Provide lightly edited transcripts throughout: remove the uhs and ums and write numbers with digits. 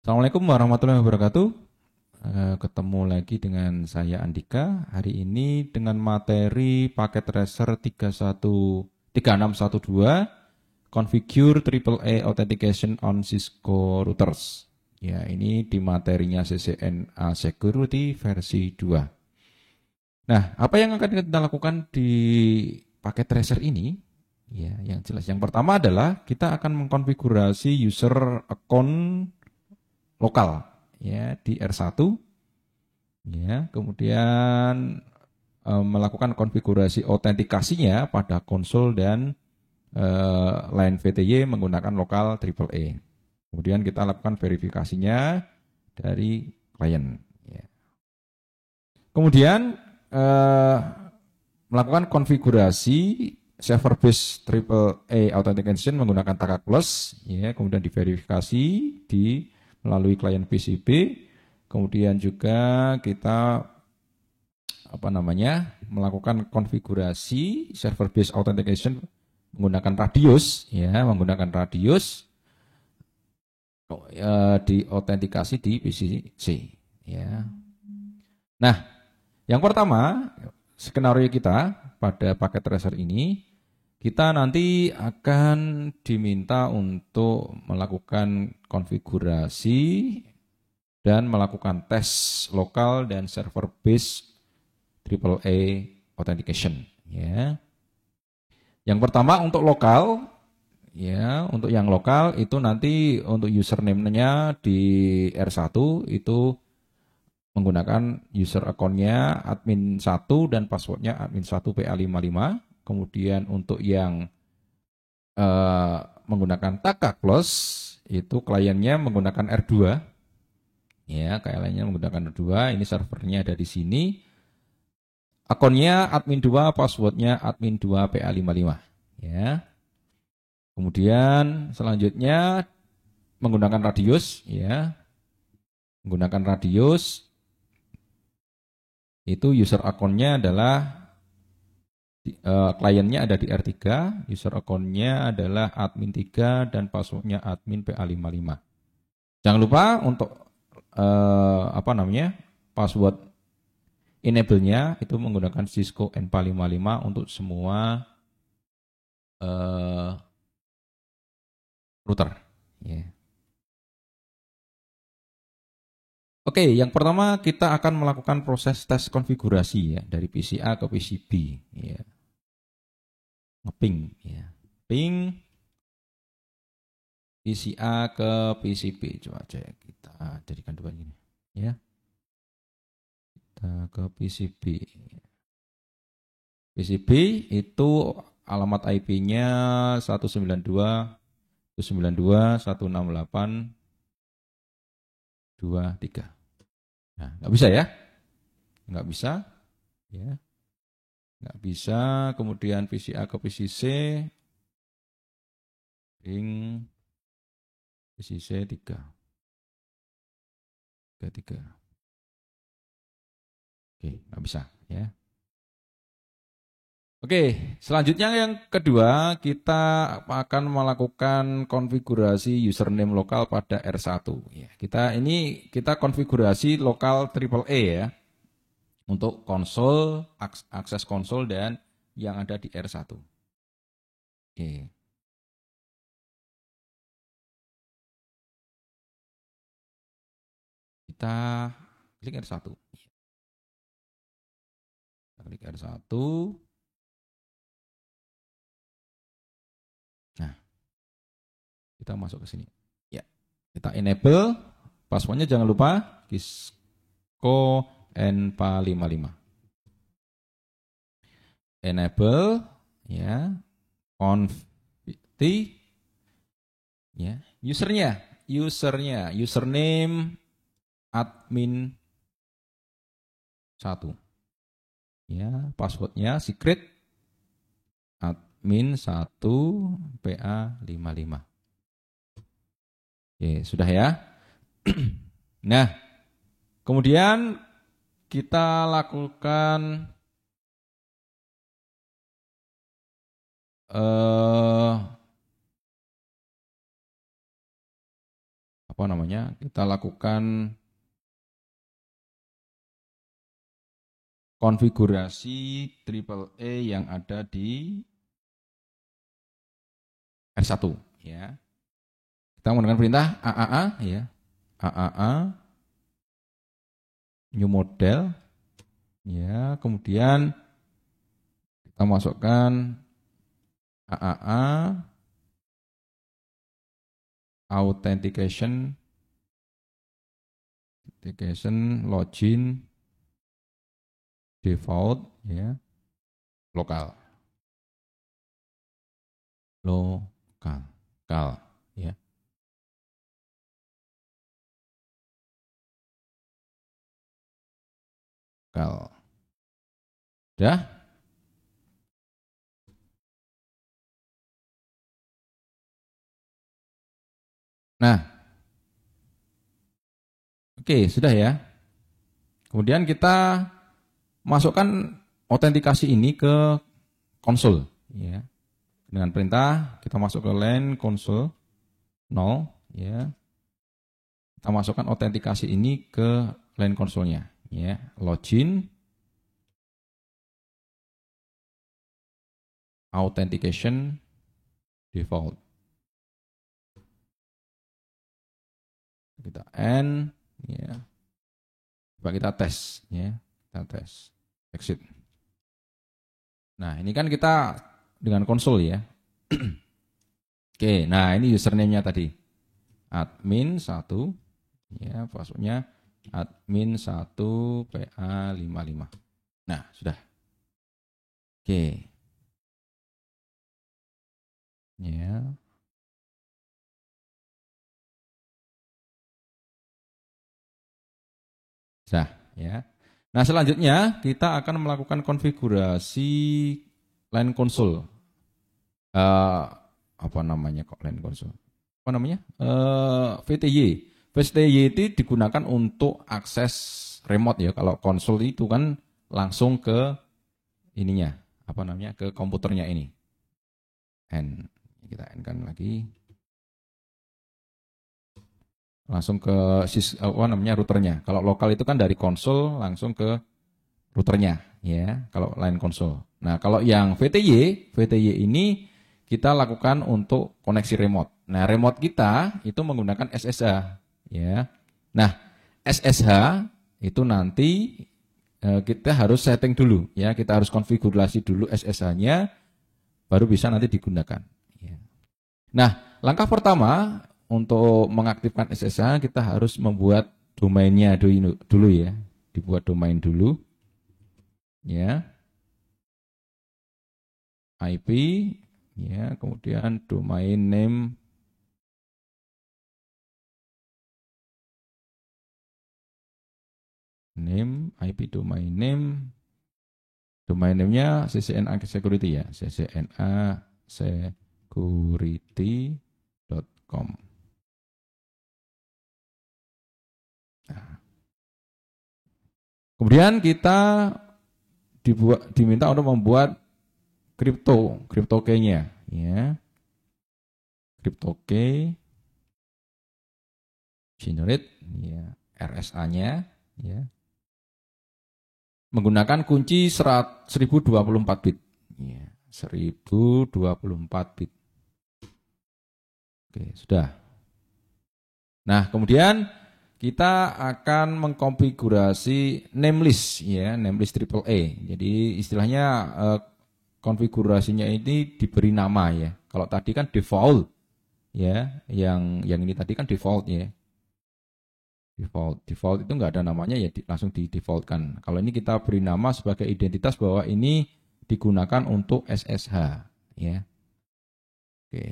Assalamualaikum warahmatullahi wabarakatuh. Ketemu lagi dengan saya Andika. Hari ini dengan materi paket tracer 3612 Configure AAA Authentication on Cisco Routers. Ya, ini di materinya CCNA Security versi 2. Nah, apa yang akan kita lakukan di paket tracer ini? Ya, yang jelas. Yang pertama adalah kita akan mengkonfigurasi user account lokal ya di R1 ya, kemudian melakukan konfigurasi autentikasinya pada konsol dan line VTY menggunakan lokal AAA. Kemudian kita lakukan verifikasinya dari klien. Ya. Kemudian eh, melakukan konfigurasi server base AAA authentication menggunakan Taka Plus, ya, kemudian diverifikasi di melalui klien PCB. Kemudian juga kita melakukan konfigurasi server base authentication menggunakan radius, ya, menggunakan radius di autentikasi di PCC, ya. Nah, yang pertama skenario kita pada paket tracer ini, kita nanti akan diminta untuk melakukan konfigurasi dan melakukan tes lokal dan server base AAA authentication. Ya. Yang pertama untuk lokal, ya, untuk yang lokal itu nanti untuk username-nya di R1 itu menggunakan user account-nya admin 1 dan password-nya admin 1 PA55. Kemudian untuk yang menggunakan Taka Plus itu kliennya menggunakan R2. Ya, kliennya menggunakan R2, ini servernya ada di sini. Akunnya admin 2, passwordnya admin 2 PA55. Ya. Kemudian selanjutnya menggunakan radius, ya. Menggunakan radius itu user akunnya adalah kliennya ada di R3, user akunnya adalah admin 3 dan passwordnya admin PA55. Jangan lupa untuk password enable-nya itu menggunakan Cisco N455 untuk semua router. Yeah. Oke, yang pertama kita akan melakukan proses tes konfigurasi ya dari PCA ke PCB. Ya. Ngeping, ya. Ping PCA ke PCB. Coba cek, kita jadikan dua ini. Ya. Kita ke PCB. PCB itu alamat IP-nya 192.168.23. Nah, nggak bisa ya? Nggak bisa, ya. Nggak bisa. Kemudian PCA ke PCC, ping PCC 3. Oke, nggak bisa, ya. Oke, selanjutnya yang kedua kita akan melakukan konfigurasi username lokal pada R1. Ya, kita konfigurasi lokal AAA ya untuk konsol, akses konsol dan yang ada di R1. Oke. Kita klik R1. Kita klik R1. Nah, kita masuk ke sini. Ya, kita enable. Passwordnya jangan lupa Cisco N455. Enable, ya, conft, ya, username admin 1. Ya, passwordnya secret admin 1 PA55. Oke, sudah ya. Nah, kemudian kita lakukan kita lakukan konfigurasi triple A yang ada di R1 ya. Kita menggunakan perintah AAA ya. AAA new model ya, kemudian kita masukkan AAA authentication login default ya, lokal ya. Dah. Nah, oke, sudah ya. Kemudian kita masukkan autentikasi ini ke konsol ya. Dengan perintah kita masuk ke line console 0 ya. Kita masukkan autentikasi ini ke line konsolnya ya. Login authentication default. Kita N ya. Coba kita tes ya. Kita tes. Exit. Nah, ini kan kita dengan konsol ya. Oke, nah ini username-nya tadi. Admin 1 ya, password-nya admin 1 PA55. Nah, sudah. Oke. Ya. Sudah, ya. Nah, selanjutnya kita akan melakukan konfigurasi line console. Apa namanya kok line console? Apa namanya? VTY. VTY itu digunakan untuk akses remote ya. Kalau konsol itu kan langsung ke ininya, apa namanya? Ke komputernya ini. N. Kita N-kan lagi. Langsung ke routernya. Kalau lokal itu kan dari konsol langsung ke routernya ya, kalau line konsol. Nah, kalau yang VTY ini kita lakukan untuk koneksi remote. Nah, remote kita itu menggunakan SSH ya. Nah, SSH itu nanti kita harus setting dulu ya, kita harus konfigurasi dulu SSH-nya baru bisa nanti digunakan ya. Nah, langkah pertama untuk mengaktifkan SSH kita harus membuat domainnya dulu ya. Dibuat domain dulu. Ya. IP ya, kemudian domain name IP domain name-nya CCNA Security ya, CCNA security.com. Nah. Kemudian kita diminta untuk membuat crypto key-nya ya. Crypto key generate ya, RSA-nya ya. Menggunakan kunci 1024 bit. Ya, 1024 bit. Oke, sudah. Nah, kemudian kita akan mengkonfigurasi namelist ya, namelist triple A. Jadi istilahnya konfigurasinya ini diberi nama ya. Kalau tadi kan default ya, yang ini tadi kan default ya. Default itu nggak ada namanya ya, langsung di defaultkan. Kalau ini kita beri nama sebagai identitas bahwa ini digunakan untuk SSH ya. Oke.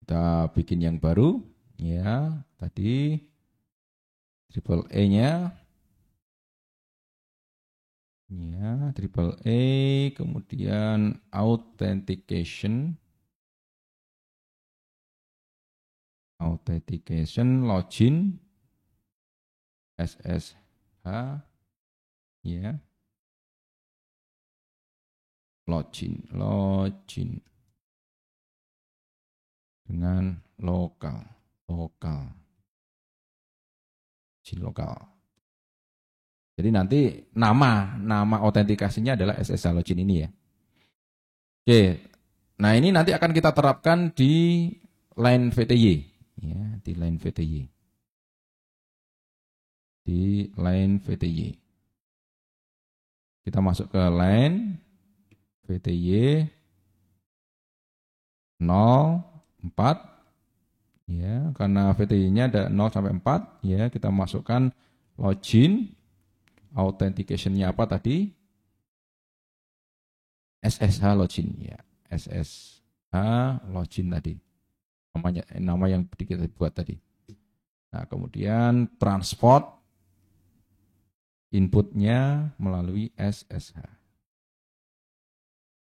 Kita bikin yang baru ya, tadi triple A-nya ya, triple A, kemudian authentication login SSH ya, login dengan lokal. Login lokal. Jadi nanti nama autentikasinya adalah SSH login ini ya. Oke. Nah, ini nanti akan kita terapkan di line VTY ya, di line VTY. Di line VTY. Kita masuk ke line VTY 04 ya, karena VTY-nya ada 0 sampai 4 ya, kita masukkan login authentication-nya apa tadi? SSH login ya, SSH login tadi. Nama yang kita buat tadi. Nah, kemudian transport inputnya melalui SSH.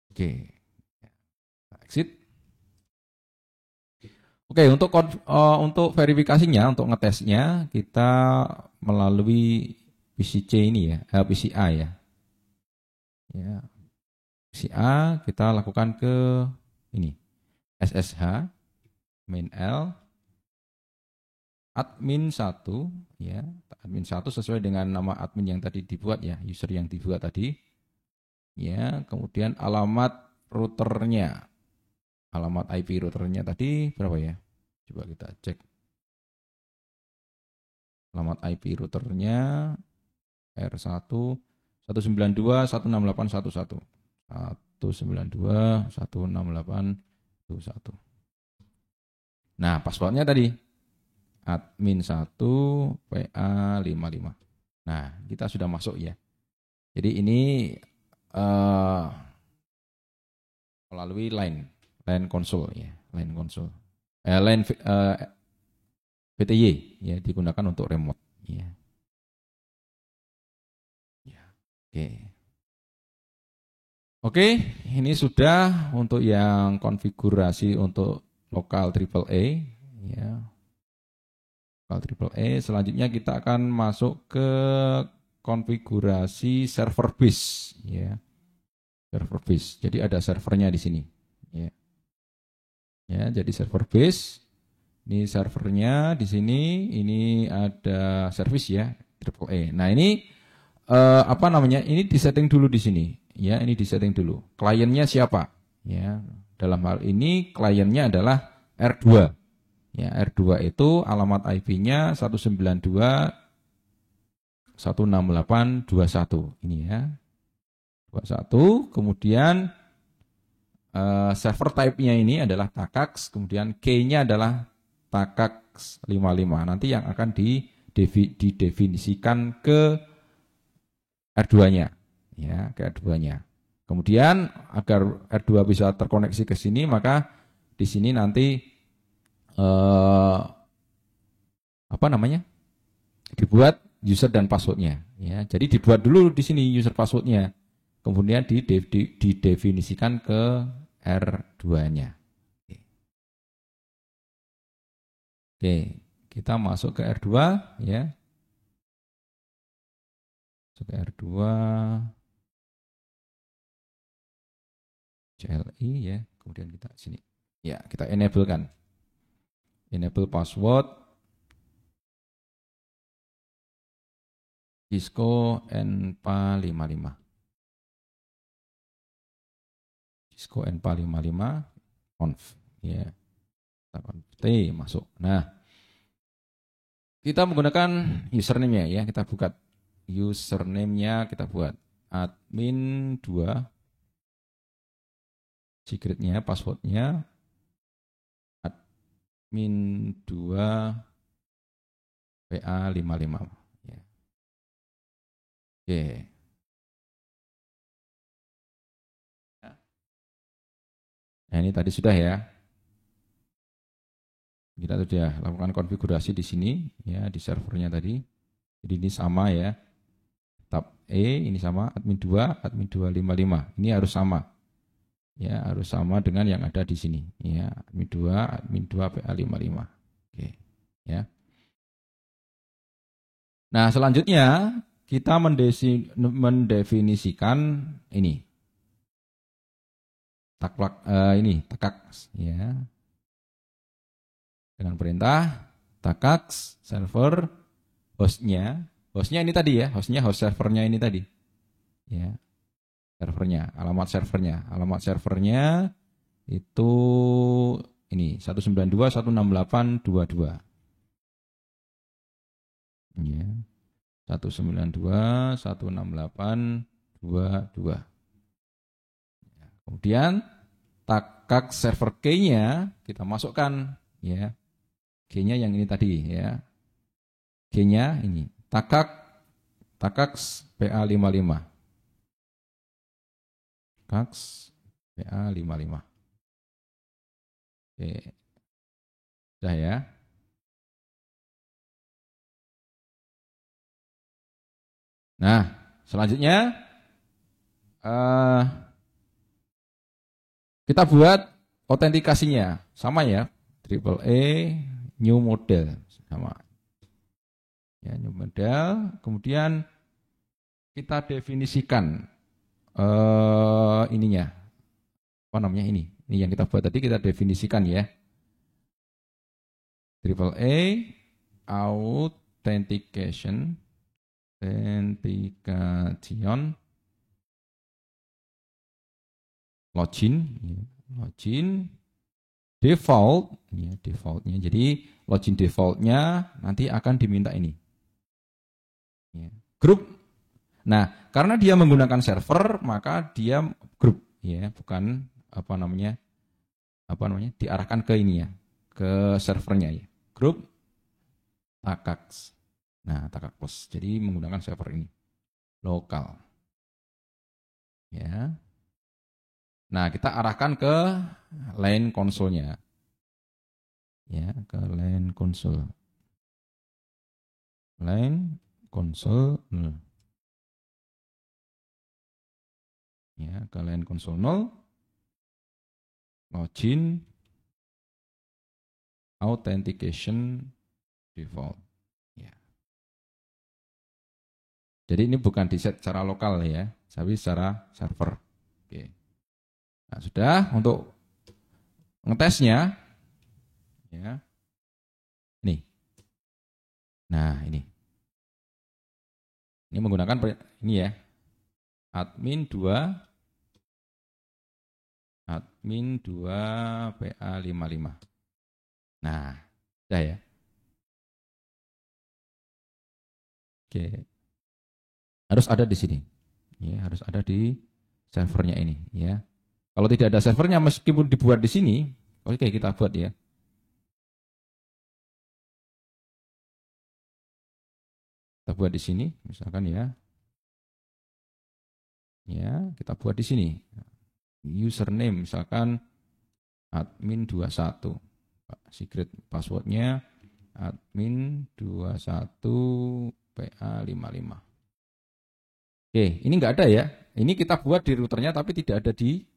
Oke. Exit. Oke, untuk verifikasinya, untuk ngetesnya kita melalui PCC ini ya, PCA ya. Ya. PCA kita lakukan ke ini. SSH main L admin 1 ya, admin 1 sesuai dengan nama admin yang tadi dibuat ya, user yang dibuat tadi. Ya, kemudian alamat routernya. Alamat IP routernya tadi berapa ya? Coba kita cek. Alamat IP routernya R1 192.168.11 192.168.11. Nah, passwordnya tadi admin 1 PA55. Nah, kita sudah masuk ya. Jadi ini melalui line console ya, line console. Line VTY ya, digunakan untuk remote ya. Ya, oke. Oke, ini sudah untuk yang konfigurasi untuk lokal AAA ya. Lokal AAA, selanjutnya kita akan masuk ke konfigurasi server base ya. Server base. Jadi ada servernya di sini ya. Ya, jadi server base. Ini servernya di sini, ini ada service ya, AAA. Nah, ini apa namanya? Ini disetting dulu di sini. Ya, ini disetting dulu. Kliennya siapa? Ya, dalam hal ini kliennya adalah R2. Ya, R2 itu alamat IP-nya 192.168.21. Ini ya. 21. Kemudian server type-nya ini adalah TACAX, kemudian key-nya adalah TACAX 55. Nanti yang akan didefinisikan ke R2-nya. Ya, ke R2-nya. Kemudian agar R2 bisa terkoneksi ke sini, maka di sini nanti apa namanya? Dibuat user dan passwordnya. Ya, jadi dibuat dulu di sini user passwordnya, kemudian didefinisikan ke R2-nya. Oke, kita masuk ke R2 ya. Masuk ke R2 CLI ya, kemudian kita sini. Ya, kita enable kan. Enable password Cisco N455. Cisco N455 conf ya. T masuk. Nah, kita menggunakan username-nya ya, kita buka username-nya, kita buat admin 2, secret-nya, password-nya admin 2 PA55 ya. Oke. Nah, ini tadi sudah ya. Kita sudah lakukan konfigurasi di sini ya, di servernya tadi. Jadi ini sama ya. Tab E ini sama, admin 2, admin 255. Ini harus sama. Ya, harus sama dengan yang ada di sini ya. Admin 2 PA55. Oke, ya. Nah, selanjutnya kita mendefinisikan ini. Taklak ini, tekak ya. dengan perintah takax server hostnya ini tadi ya, host servernya ini tadi ya, alamat servernya itu ini 192.168.22 ya, 192.168.22. Kemudian takak server key-nya kita masukkan ya. Key-nya yang ini tadi ya. Key-nya ini takak PA55. Takak PA55. Oke. Sudah ya. Nah, selanjutnya kita buat autentikasinya. Sama ya. Triple A new model sama. Ya, new model. Kemudian kita definisikan ininya. Apa namanya ini? Ini yang kita buat tadi kita definisikan ya. Triple A authentication login default ya, defaultnya. Jadi login defaultnya nanti akan diminta ini ya, grup. Nah, karena dia menggunakan server maka dia grup ya, bukan apa namanya diarahkan ke ini ya, ke servernya ya, grup takax. Nah, takax plus. Jadi menggunakan server ini lokal ya. Nah, kita arahkan ke line konsolnya. Ya, ke line konsol. Line konsol 0. Ya, ke line konsol 0. Login authentication default. Ya. Jadi ini bukan di set secara lokal ya, tapi secara server. Oke. Nah, sudah untuk ngetesnya ya. Nih. Nah, ini. Ini menggunakan ini ya. Admin 2 PA55. Nah, sudah ya. Oke. Harus ada di sini. Ya, harus ada di servernya ini ya. Kalau tidak ada servernya meskipun dibuat di sini, oke kita buat ya. Kita buat di sini misalkan ya. Ya, kita buat di sini. Username misalkan admin21. Secret passwordnya admin21 PA55. Oke, ini enggak ada ya. Ini kita buat di routernya tapi tidak ada di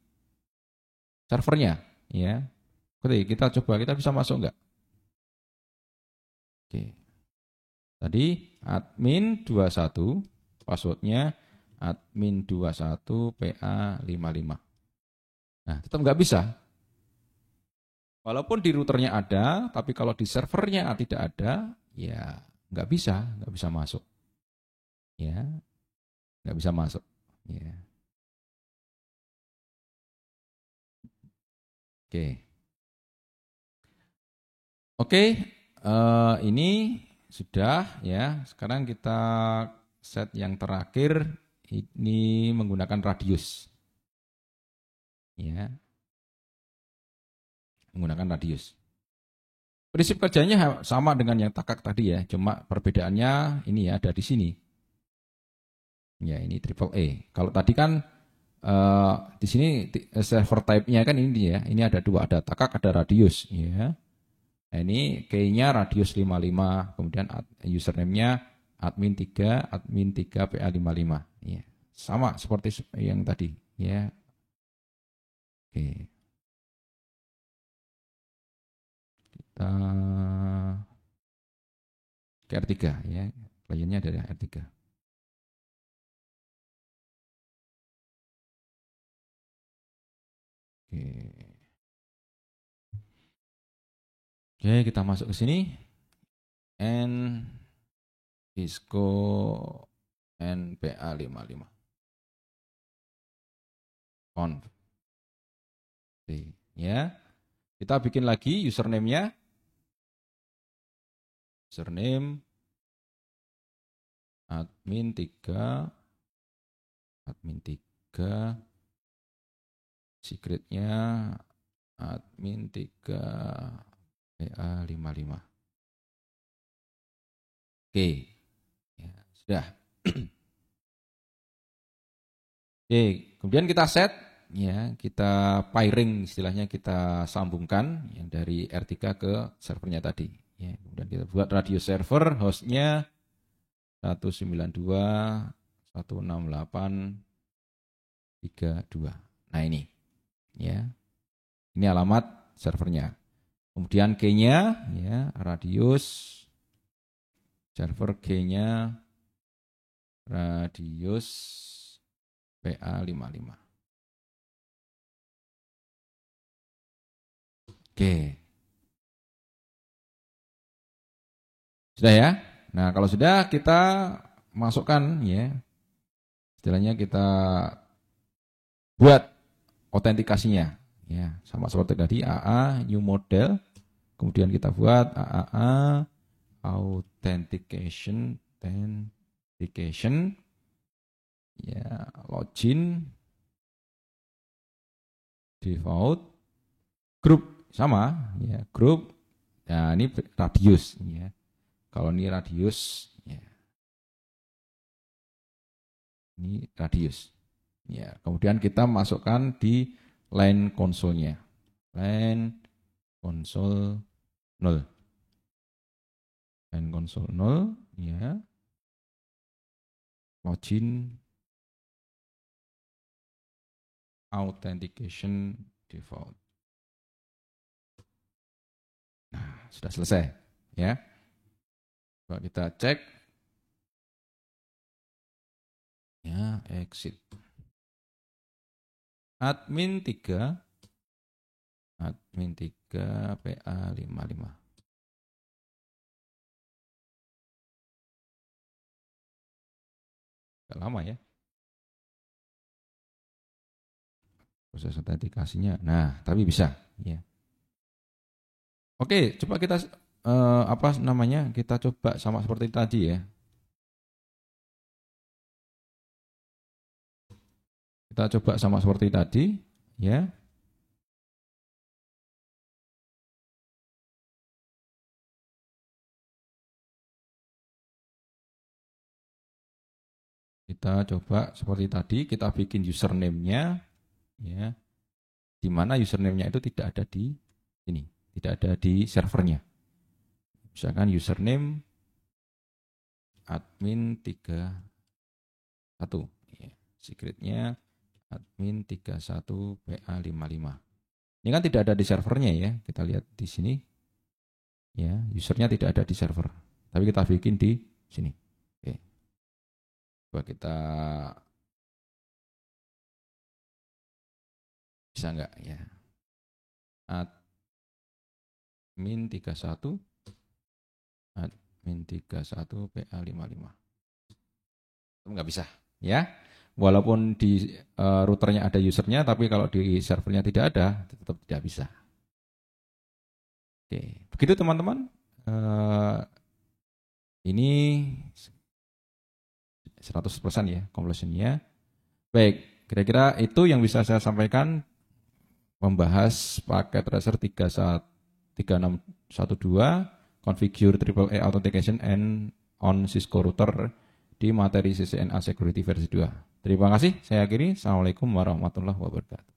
servernya ya. Oke, kita coba, kita bisa masuk enggak? Oke. Tadi admin 21 passwordnya admin21 PA55. Nah, tetap nggak bisa. Walaupun di routernya ada, tapi kalau di servernya tidak ada, ya nggak bisa masuk. Ya, nggak bisa masuk. Ya. Oke. Oke, ini sudah ya. Sekarang kita set yang terakhir, ini menggunakan radius. Ya, menggunakan radius. Prinsip kerjanya sama dengan yang takak tadi ya, cuma perbedaannya ini ya ada di sini. Ya, ini triple A. Kalau tadi kan di sini server type-nya kan ini ya, ini ada dua, ada takak, ada radius ya. Nah, ini key-nya radius 55, kemudian username-nya admin3 PA55 ya. Sama seperti yang tadi ya. Oke. Kita ke R3 ya. Kliennya dari R3. Oke. Oke, kita masuk ke sini. N Cisco NPA55 conf. Ya. Kita bikin lagi username-nya. Username admin 3 secretnya admin 3 PA55. Oke. Ya, sudah. Oke, kemudian kita set ya, kita pairing istilahnya, kita sambungkan yang dari R3 ke servernya tadi. Ya, kemudian kita buat radio server, hostnya 192.168.32. Nah ini, ya, ini alamat servernya. Kemudian key-nya, ya, radius server key-nya radius PA55. Oke. Sudah ya? Nah, kalau sudah kita masukkan ya. Istilahnya kita buat autentikasinya ya, sama seperti tadi AA new model. Kemudian kita buat AAA authentication ya, login default group sama ya, group. Nah, ini radius ya. Kalau ini radius ya. Ini radius. Ya, kemudian kita masukkan di line konsolnya. Line konsol 0. Line konsol 0 ya. Login authentication default. Nah, sudah selesai ya. Coba kita cek. Ya, exit. Admin 3 PA55. Agak lama ya proses autentikasinya. Nah, tapi bisa ya. Oke, coba kita apa namanya? Kita coba sama seperti tadi ya. Kita coba sama seperti tadi ya. Kita coba seperti tadi, kita bikin username-nya ya. Di mana username-nya itu tidak ada di sini, tidak ada di servernya. Misalkan username admin 31 ya. Secretnya admin 31 PA55. Ini kan tidak ada di servernya ya. Kita lihat di sini. Ya, usernya tidak ada di server. Tapi kita bikin di sini. Oke. Coba kita bisa enggak ya? Admin 31 PA55. Enggak bisa ya. Walaupun di routernya ada usernya, tapi kalau di servernya tidak ada, tetap tidak bisa. Oke, begitu teman-teman. Ini 100% ya completionnya. Baik, kira-kira itu yang bisa saya sampaikan membahas paket tracer 3612 configure AAA authentication and on Cisco router di materi CCNA Security versi 2. Terima kasih, saya akhiri. Assalamualaikum warahmatullahi wabarakatuh.